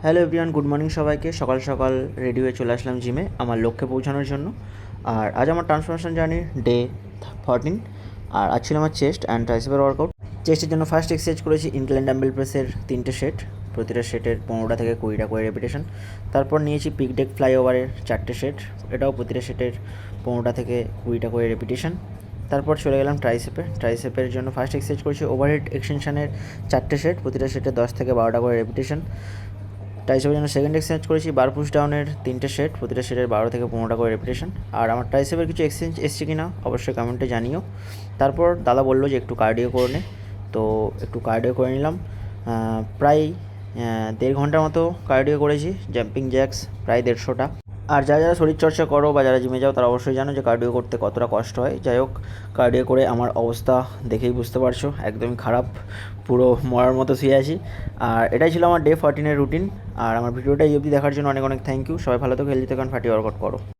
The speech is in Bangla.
হ্যালো এভরিওয়ান, গুড মর্নিং সবাইকে। সকাল সকাল রেডি হয়ে চলে আসলাম জিমে আমার লক্ষ্যে পৌঁছানোর জন্য। আর আজ আমার ট্রান্সফরমেশন জার্নির ডে 14। আর আজ ছিল আমার চেস্ট অ্যান্ড ট্রাইসেপের ওয়ার্কআউট। চেস্টের জন্য ফার্স্ট এক্সারসাইজ করেছি ইনক্লাইন ডাম্বেল প্রেসের 3টে সেট, প্রতিটা সেটের 15টা থেকে 20টা করে রেপিটেশন। তারপর নিয়েছি পিক ডেক ফ্লাইওভারের 4টে সেট, এটাও প্রতিটা সেটের 15টা থেকে 20টা করে রেপিটেশন। তারপর চলে গেলাম ট্রাইসেপের জন্য ফার্স্ট এক্সারসাইজ করেছি ওভারহেড এক্সটেনশনের 4টে সেট, প্রতিটা সেটে 10 থেকে 12টা করে রেপিটেশন। ট্রাইসেপের জন্য সেকেন্ড এক্সচেঞ্জ করেছি বার পুশ ডাউনের 3টে সেট, প্রতিটা সেটের 12 থেকে 15টা করে রেপিটেশন। আর আমার ট্রাইসেপের কিছু এক্সচেঞ্জ এসছে কি না অবশ্যই কমেন্টে জানিও। তারপর দাদা বললো যে একটু কার্ডিও করে নে, তো একটু কার্ডিও করে নিলাম। প্রায় 1.5 ঘন্টার মতো কার্ডিও করেছি, জাম্পিং জ্যাক্স প্রায় 150টা। আর যারা যারা শরীরচর্চা করো বা যারা জিমে যাও তারা অবশ্যই জানো যে কার্ডিও করতে কতটা কষ্ট হয়। যাই হোক, কার্ডিও করে আমার অবস্থা দেখেই বুঝতে পারছো, একদমই খারাপ, পুরো মরার মতো শুয়ে আছি। আর এটাই ছিল আমার ডে 14-এর রুটিন। আর আমার ভিডিওটা এই অবধি দেখার জন্য অনেক অনেক থ্যাংক ইউ। সবাই ভালো থেকো, হেলদি থেকো, ফাটি ওয়ার্কআউট করো।